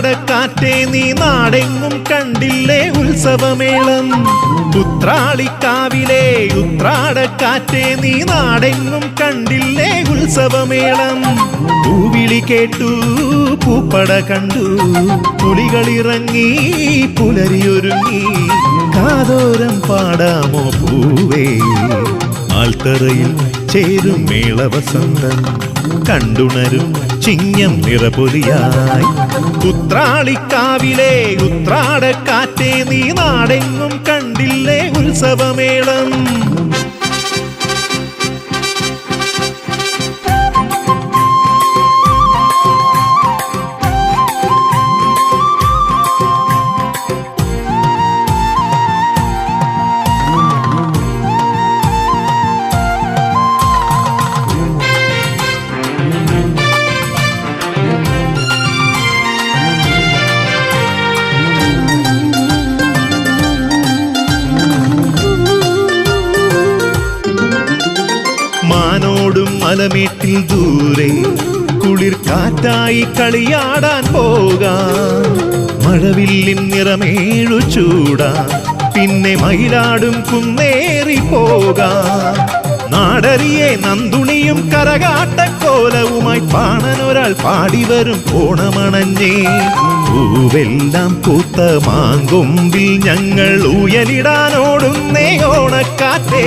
ഉത്രാടക്കാറ്റേ നീ നാടെങ്ങും കണ്ടില്ലേ ഉത്സവമേളം. ഉത്രാളിക്കാവിലെ ഉത്രാടക്കാറ്റേ നീ നാടെങ്ങും കണ്ടില്ലേ ഉത്സവമേളം. പൂവിളി കേട്ടു പൂപ്പട കണ്ടു പുലികളിറങ്ങി പുലരിയൊരുങ്ങി. കാതോരം പാടാമോ പൂവേ ആൽത്തറയിൽ ചേരും മേളവസന്തം കണ്ടുണരും ചിങ്ങം നിറപൊലിയായി. ഉത്രാളിക്കാവിലെ ഉത്രാടക്കാറ്റേ നീ നാടെങ്ങും കണ്ടില്ലേ ഉത്സവമേളം. മാനോടും മലമേട്ടിൽ ദൂരെ കുളിർ കാറ്റായി കളിയാടാൻ പോകാം. മഴവില്ലിൻ നിറമേഴു ചൂടാം പിന്നെ മയിലാടും കുന്നേറി പോകാം. നാടറിയെ നന്ദുണിയും കരകാട്ടക്കോലവുമായി പാണനൊരാൾ പാടിവരും ഓണമണഞ്ഞേ. പൂവെല്ലാം പൂത്ത മാങ്കൊമ്പിൽ ഞങ്ങൾ ഊയലിടാനോടുന്നേ ഓണക്കാറ്റേ.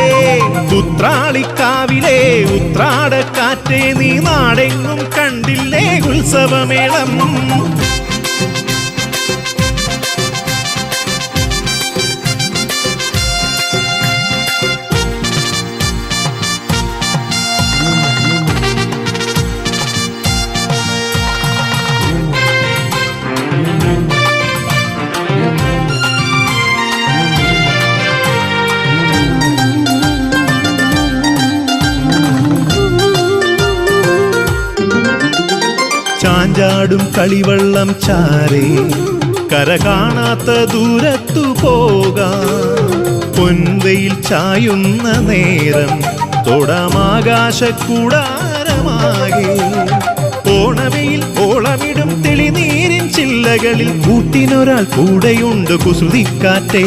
ഉത്രാളിക്കാവിലെ ഉത്രാടക്കാറ്റേ നീ നാടെങ്ങും കണ്ടില്ലേ ഉത്സവമേളം. ചാഞ്ചാടും കളിവള്ളം ചാരേ കര കാണാത്ത ദൂരത്തു പോകാം. പൊൻവെയിൽ ചായുന്ന നേരം തൊടാമാകാശക്കൂടാരമാകെ. ഓണവെയിൽ ഓളമിടും തെളിനീരിൻ ചില്ലകളിൽ കൂട്ടിനൊരാൾ കൂടെയുണ്ട് കുസുതിക്കാറ്റേ.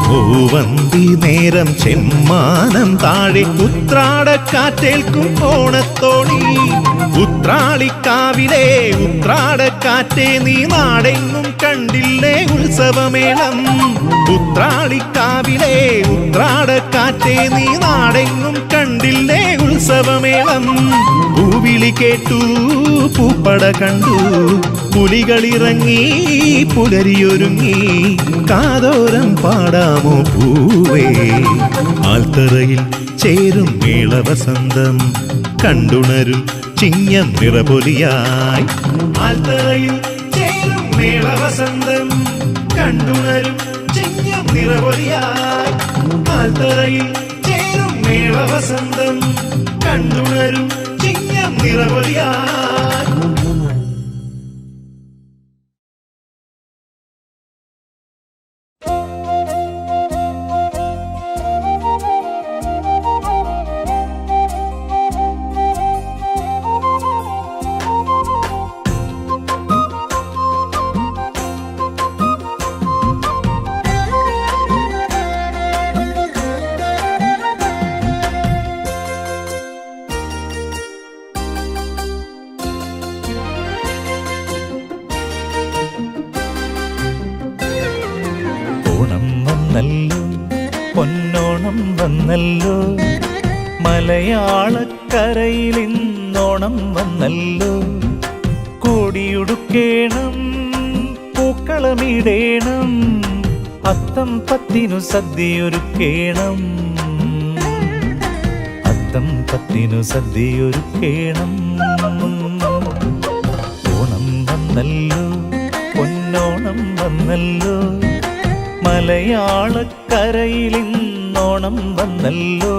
പൂവന്തി നേരം ചെമ്മാനം താഴെ ഉത്രാടക്കാറ്റേൽക്കും ഓണത്തോണി. ഉത്രാളിക്കാവിലെ ഉത്രാടക്കാറ്റേ നീ നാടെങ്ങും കണ്ടില്ലേ ഉത്സവമേളം. ഉത്രാളിക്കാവിലെ ഉത്രാടക്കാറ്റേ നീ നാടെങ്ങും കണ്ടില്ലേ ഉത്സവമേളം. പൂവിളി കേട്ടു പൂപ്പട കണ്ടു പുലികളിറങ്ങി പുലരിയൊരുങ്ങി. കാതോരം പാടാമോ പൂവേ ആൽത്തറയിൽ ചേരും മേളവസന്തം കണ്ടുണരും ചിങ്ങം നിറപൊലിയായി. ആൽത്തറയിൽ ചേരും മേളവസന്തം കണ്ടുണരും ചിങ്ങം നിറപൊലിയായി. ആൽത്തറയിൽ ചേരും മേളവസന്തം കണ്ടുണരും ചിങ്ങം നിറപൊലിയായി. പൊന്നോണം വന്നല്ലോ മലയാളക്കരയിൽ ഇന്നോണം വന്നല്ലോ. കോടിയുടുക്കേണം പൂക്കളമിടേണം അത്തം പത്തിനു സദ്യയൊരുക്കേണം. അത്തം പത്തിനു സദ്യയൊരുക്കേണം. ഓണം വന്നല്ലോ പൊന്നോണം വന്നല്ലോ മലയാളക്കരയിൽ ഇന്നോണം വന്നല്ലോ.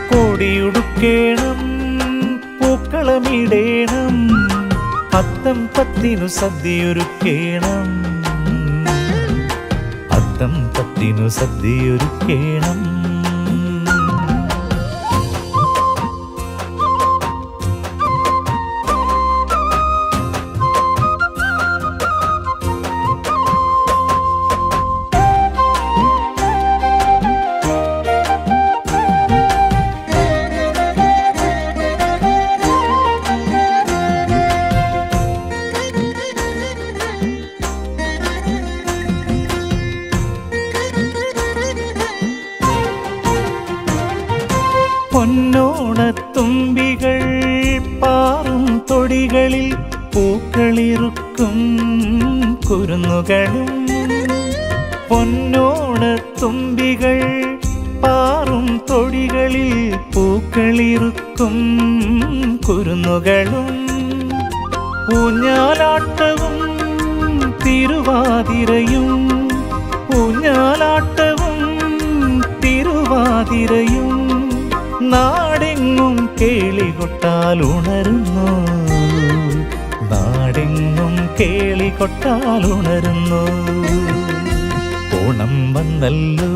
കോടിയുടുക്കേണം പൂക്കളമിടേണം അത്തം പത്തിനു സദ്യയൊരുക്കേണം. അത്തം പത്തിനു സദ്യയൊരുക്കേണം. പൊന്നോണത്തുമ്പികൾ പാറും തൊടികളിൽ പൂക്കളിറുക്കും കുരുന്നുകളും പൊന്നോണത്തുമ്പികൾ പാറും തൊടികളിൽ പൂക്കളിറുക്കും കുരുന്നുകളും ഊഞ്ഞാലാട്ടവും തിരുവാതിരയും ഊഞ്ഞാലാട്ടവും തിരുവാതിരയും നാടെങ്ങും കേളികൊട്ടാൽ ഉണരുന്നു നാടെങ്ങും കേളികൊട്ടാൽ ഉണരുന്നു ഓണം വന്നല്ലോ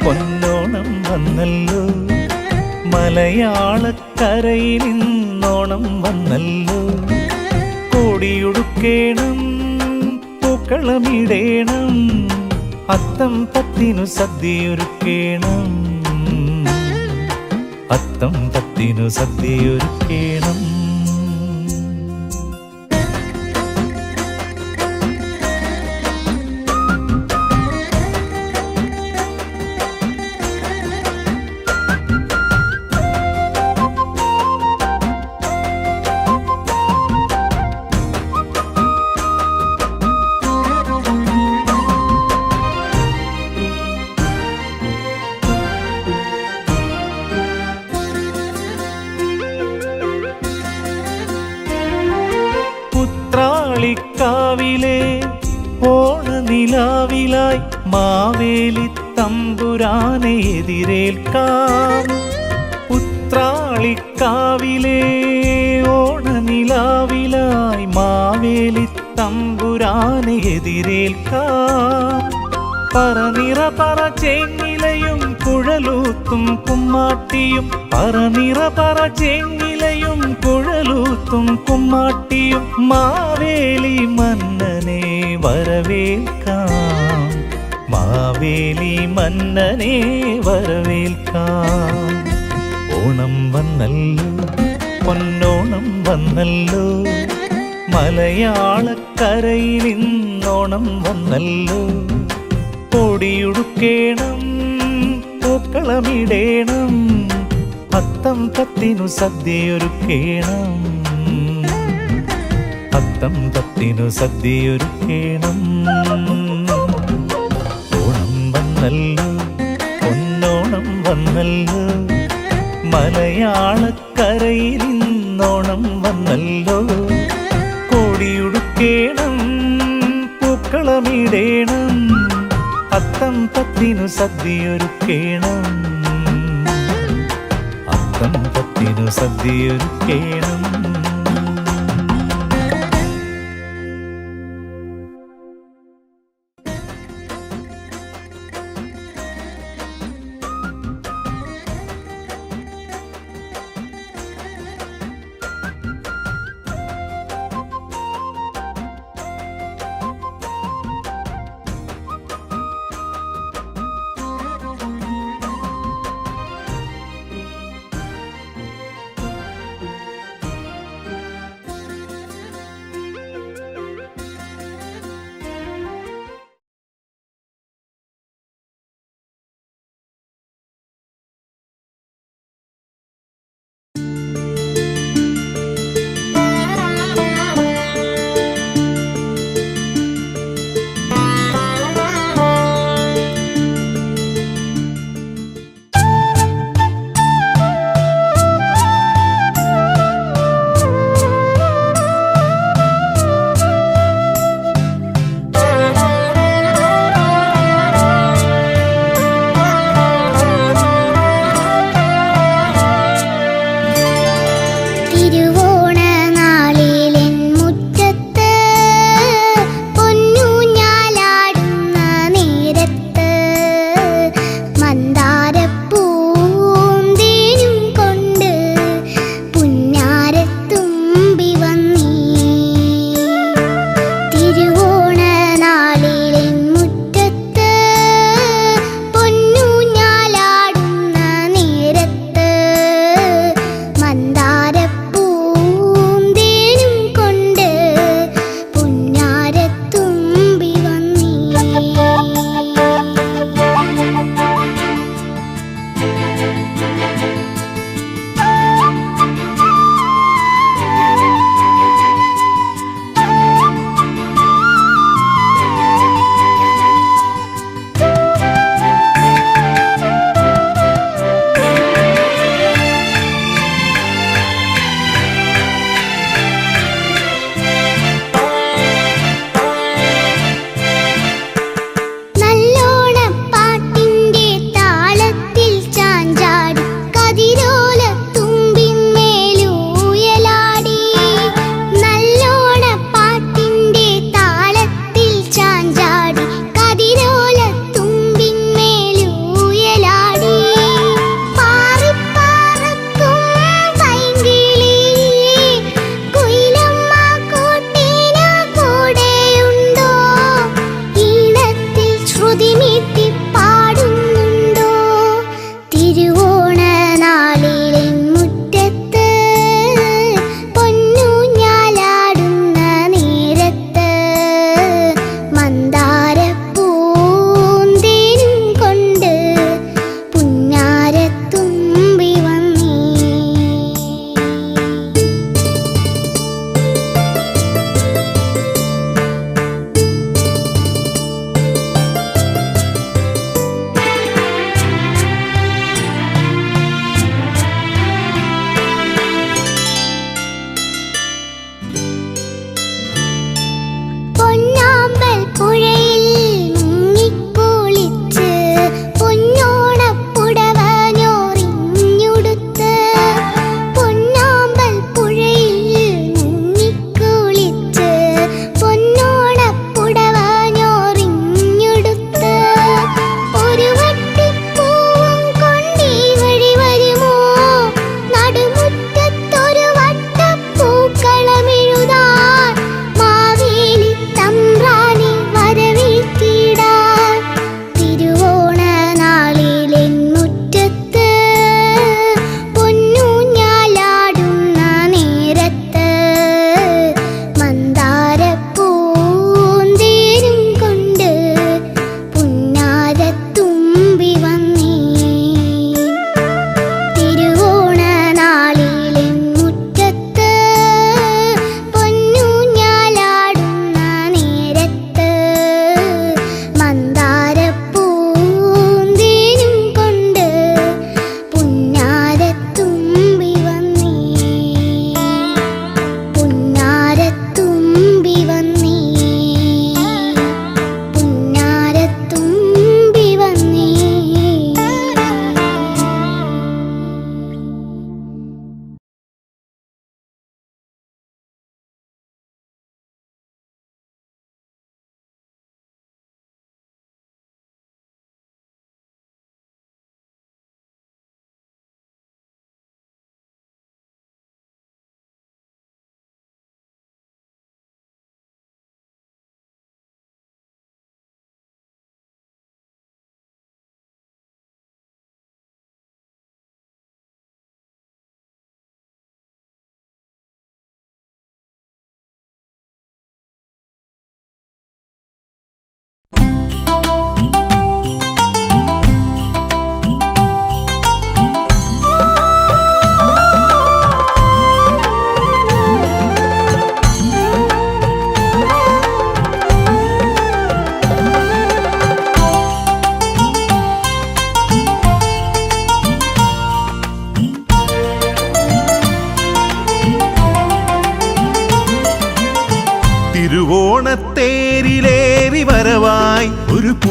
പൊന്നോണം വന്നല്ലോ മലയാളക്കരയിൽ ഇന്നോണം വന്നല്ലോ കോടിയുടുക്കേണം പൂക്കളമിടേണം അത്തം പത്തിനു സദ്യയൊരുക്കേണം അത്തം പത്തിനു സദ്യയൊരുക്കേണം പുത്രാളിക്കാവിലെ ഓണനിലാവിലായി മാവേലി തമ്പുരാനെ എതിരേൽക്കാം പുത്രാളിക്കാവിലെ ഓണനിലാവിലായി മാവേലി തമ്പുരാനെ എതിരേൽക്കാം പറനിറ പറ ചേങ്ങിലയും കുഴലൂത്തും കുമ്മാട്ടിയും പറനിറ പറ ചേങ്ങിലയും കുഴലൂത്തും കുമ്മാട്ടിയും മാവേലി മന്നനെ വരവേൽക്കാം മാവേലി മന്നനെ വരവേൽക്കാം ഓണം വന്നല്ലോ പൊന്നോണം വന്നല്ലോ മലയാളക്കരയിൽ ഇന്നോണം വന്നല്ലോ കോടിയുടുക്കേണം പൂക്കളമിടേണം അത്തം പത്തിനു സദ്യയൊരുക്കേണം അത്തം പത്തിനു സദ്യയൊരുക്കേണം ഓണം വന്നല്ലോ പൊന്നോണം വന്നല്ലോ മലയാളക്കരയിൽ ഇന്നോണം വന്നല്ലോ കോടിയുടുക്കേണം പൂക്കളമിടേണം അത്തം പത്തിനു സദ്യയൊരുക്കേണം അത്തം പത്തിനു സദ്യയൊരുക്കേണം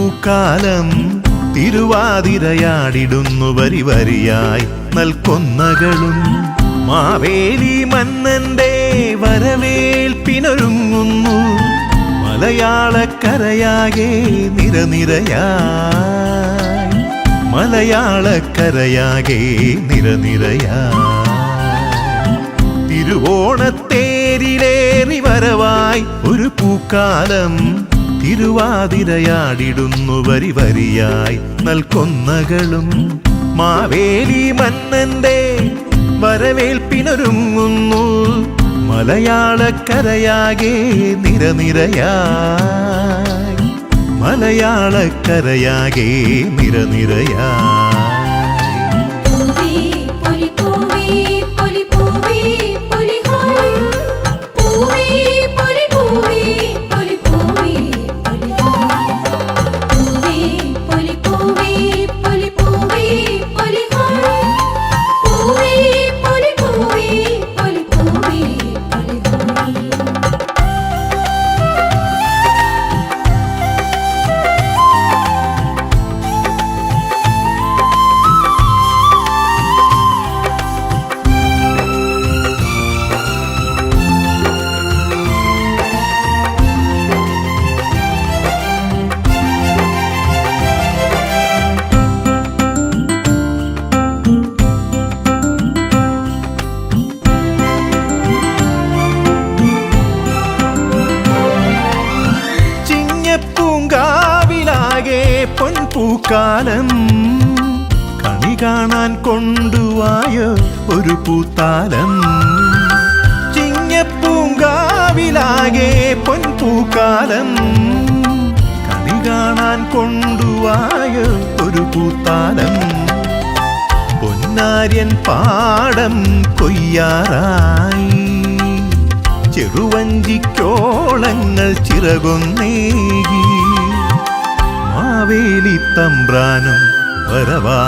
പൂക്കാലം തിരുവാതിരയാടിടുന്നു വരി വരിയായി നൽകൊന്നകളും മാവേലി മന്നന്റെ വരവേൽപ്പിനൊരുങ്ങുന്നു മലയാളക്കരയാകെ നിരനിരയായി മലയാളക്കരയാകെ നിരനിരയായി തിരുവോണത്തേരിലേറി വരവായി ഒരു പൂക്കാലം തിരുവാതിരയാടിടുന്നു വരി വരിയായി നൽകൊന്നകളും മാവേലി മന്നന്റെ വരവേൽപ്പിനൊരുങ്ങുന്നു മലയാളക്കരയാകെ നിരനിരയായി മലയാളക്കരയാകെ നിരനിരയായി പൊൻപൂക്കാലം കണി കാണാൻ കൊണ്ടുവായോ ഒരു പൂത്താലം ചിങ്ങപ്പൂങ്കാവിലാകെ പൊൻപൂക്കാലം കണി കാണാൻ കൊണ്ടുവായോ ഒരു പൂത്താലം പൊന്നാര്യൻ പാടം കൊയ്യാറായി ചെറുവഞ്ചിക്കോളങ്ങൾ ചിറകൊന്നേകി മാവേലി തമ്പ്രാനും വരവാകാറായി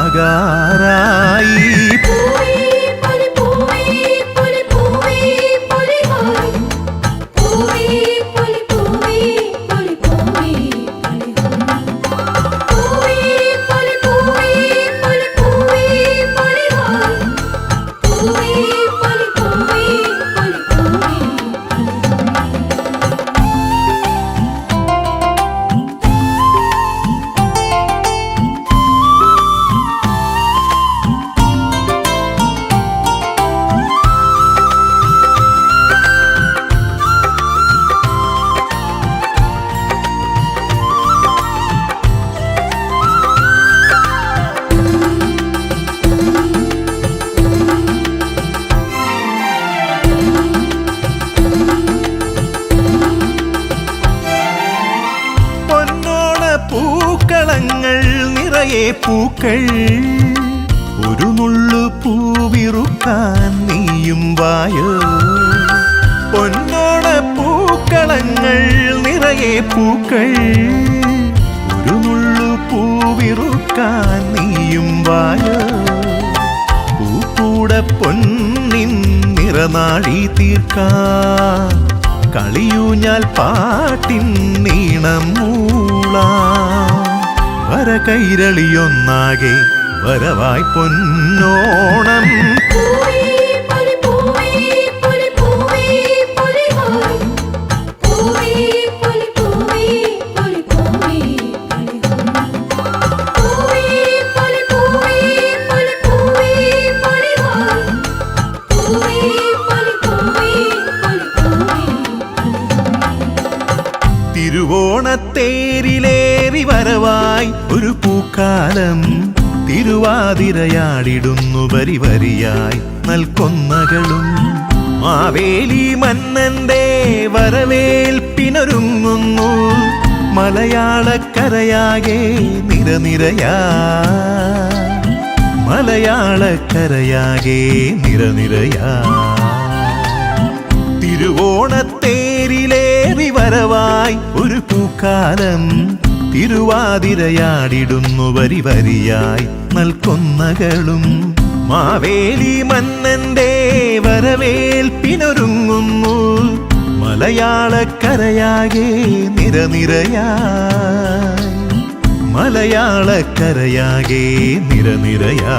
പൂക്കളങ്ങൾ നിറയെ പൂക്കൾ ഒരു നുള്ളു പൂവിറുക്കാൻ നീയും വായോ പൊന്നോണ പൂക്കളങ്ങൾ നിറയെ പൂക്കൾ ഒരു നുള്ളു പൂവിറുക്കാൻ നീയും വായോ പൂക്കൂട പൊന്നിൻ നിറനാഴി തീർക്കാൻ കളിയൂഞ്ഞാൽ പാട്ടിൻ നീണം വര കൈരളിയൊന്നാകെ വരവായി പൊന്നോണം തിരുവോണത്തേരിലേറി വരവായി ഒരു പൂക്കാലം തിരുവാതിരയാടിടുന്നു വരി വരിയായി നൽകൊന്നകളും മാവേലി മന്നന്റെ വരവേൽപ്പിനൊരുങ്ങുന്നു മലയാളക്കരയാകെ നിരനിരയായി മലയാളക്കരയാകെ നിരനിരയായി തിരുവോണത്തേരിലേറി വരവായി ഒരു പൂക്കാലം തിരുവാതിരയാടിടുന്നു വരി വരിയായി നൽകൊന്നകളും മാവേലി മന്നന്റെ വരവേൽപ്പിനൊരുങ്ങുന്നു മലയാളക്കരയാകെ നിരനിരയായി മലയാളക്കരയാകെ നിരനിരയാ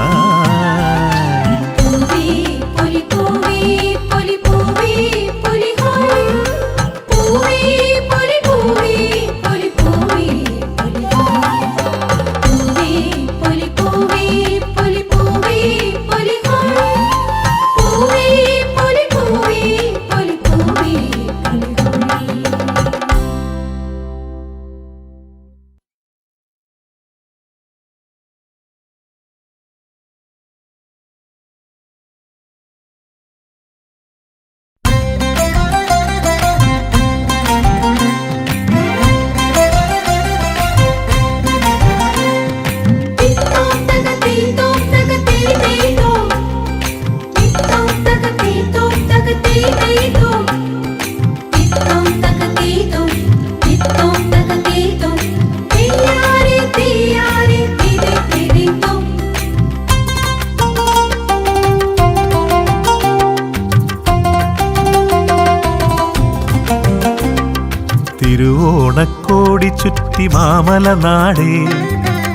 തിരുവോണക്കോടി ചുറ്റി മാമലനാടേ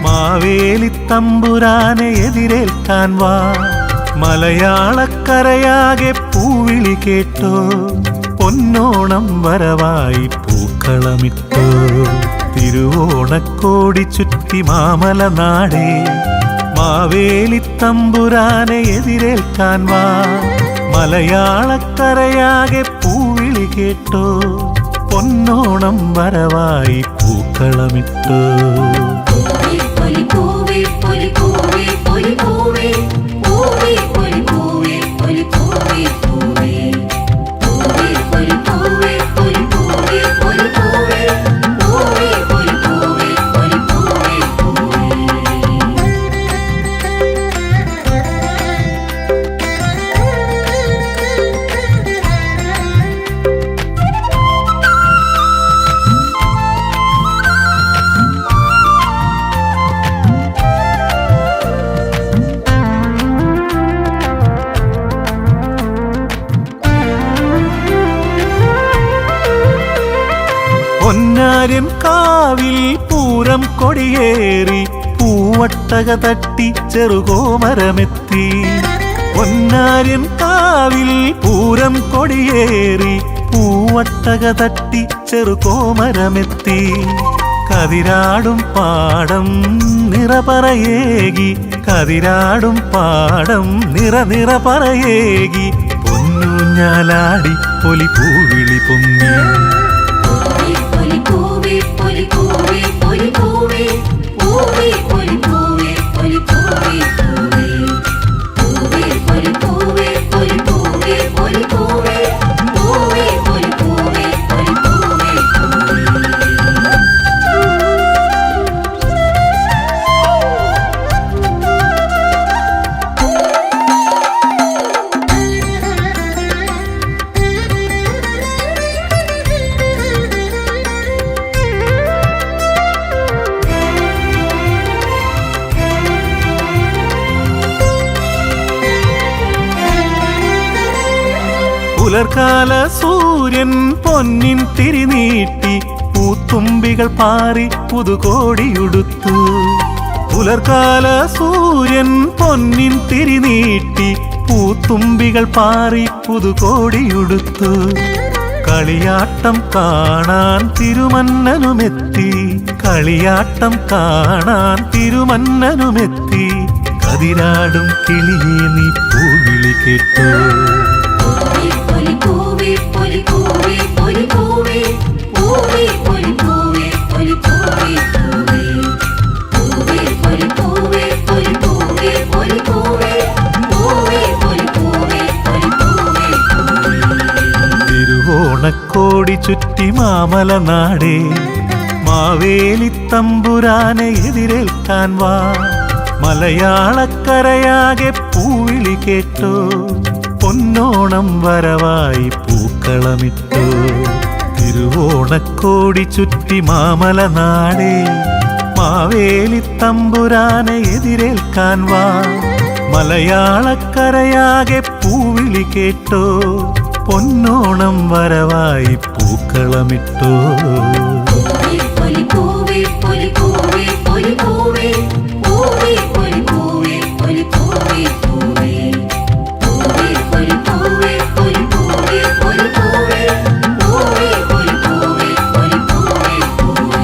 മാവേലി തമ്പുരാനെ എതിരേൽക്കാൻ വാ മലയാളക്കരയാകെ പൂവിളി കേട്ടോ പൊന്നോണം വരവായി പൂക്കളമിട്ടോ തിരുവോണക്കോടി ചുറ്റി മാമലനാടേ മാവേലി തമ്പുരാനെ എതിരേൽക്കാൻ വാ മലയാളക്കരയാകെ പൂവിളി കേട്ടോ പൊന്നോണം വരവായി പൂക്കളമിട്ടോ പൊന്നാര്യൻ കാവിൽ പൂരം കൊടിയേറി പൂവട്ടക തട്ടി ചെറുകോമരമെത്തി പൊന്നാര്യൻ കാവിൽ പൂരം കൊടിയേറി പൂവട്ടക തട്ടി ചെറുകോമരമെത്തി കതിരാടും പാടം നിറപറയേകി കതിരാടും പാടം നിറപറയേകി പൊന്നൂഞ്ഞാലാടി പൊലി പൂവിളി പൊങ്ങി പുലർക്കാല സൂര്യൻ പൊന്നിൻ തിരിനീട്ടി പൂത്തുമ്പികൾ പാറി പുതുകോടിയുടുത്തു പുലർക്കാല സൂര്യൻ പൊന്നിൻ തിരിനീട്ടി പൂത്തുമ്പികൾ പാറി പുതുകോടിയുടുത്തു കളിയാട്ടം കാണാൻ തിരുമന്നനുമെത്തി കളിയാട്ടം കാണാൻ തിരുമന്നനുമെത്തി കതിരാടും കിളിയെ നീ പൂവിളി കേട്ടോ തിരുവോണക്കോടി ചുറ്റി മാമലനാടേ മാവേലി തമ്പുരാനെ എതിരേൽക്കാൻ വാ മലയാളക്കരയാകെ പൂവിളി കേട്ടോ പൊന്നോണം വരവായി പൂക്കളമിട്ടോ തിരുവോണക്കോടി ചുറ്റി മാമലനാടേ മാവേലി തമ്പുരാനെ എതിരേൽക്കാൻ വാ മലയാളക്കരയാകെ പൂവിളി കേട്ടോ പൊന്നോണം വരവായി പൂക്കളമിട്ടോ പൂവേ പൂവേ ഒരു പൂവേ ഒരു പൂവേ പൂവേ പൂവേ ഒരു പൂവേ ഒരു പൂവേ ഒരു പൂവേ പൂവേ ഒരു പൂവേ ഒരു പൂവേ പൂവേ.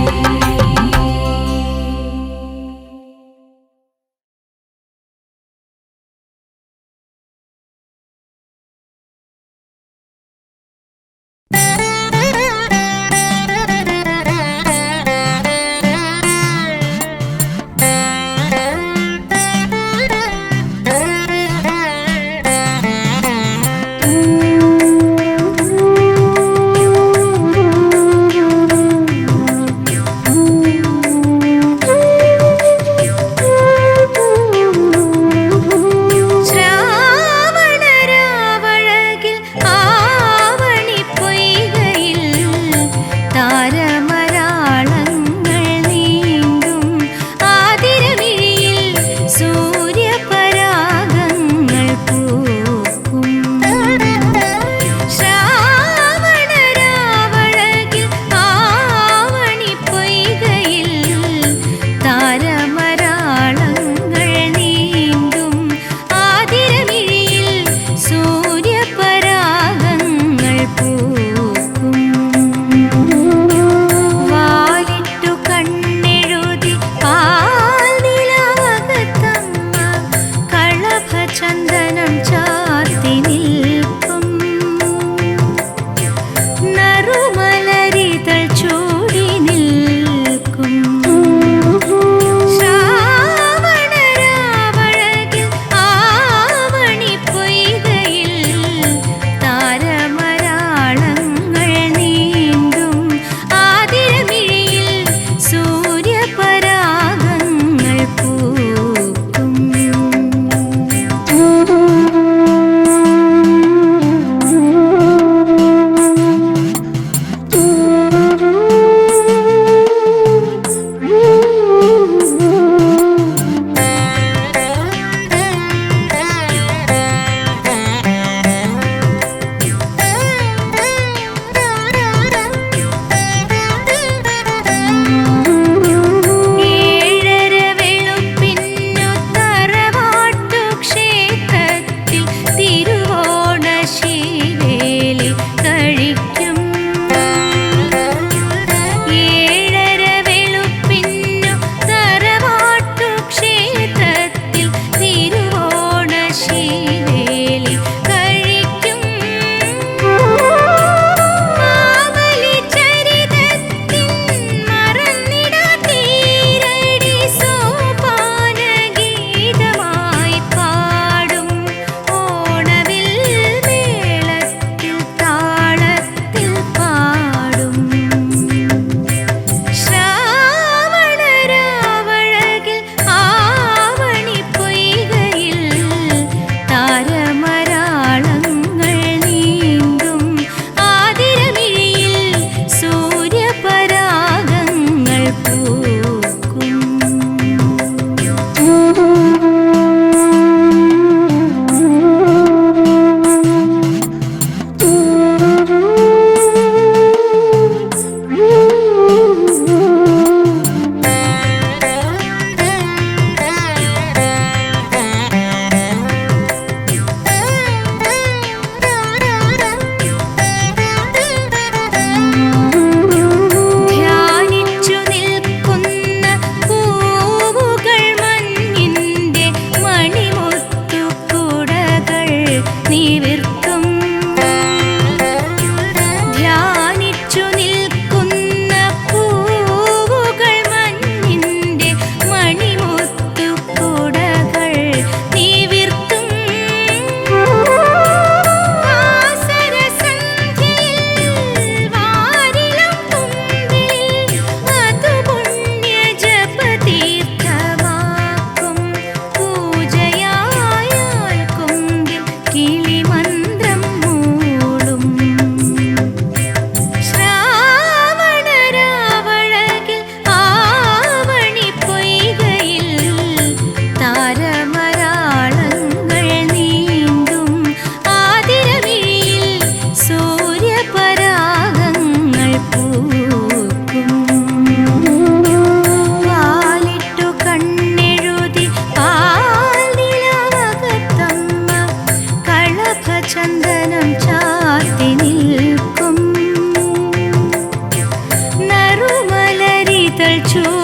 ചൂടി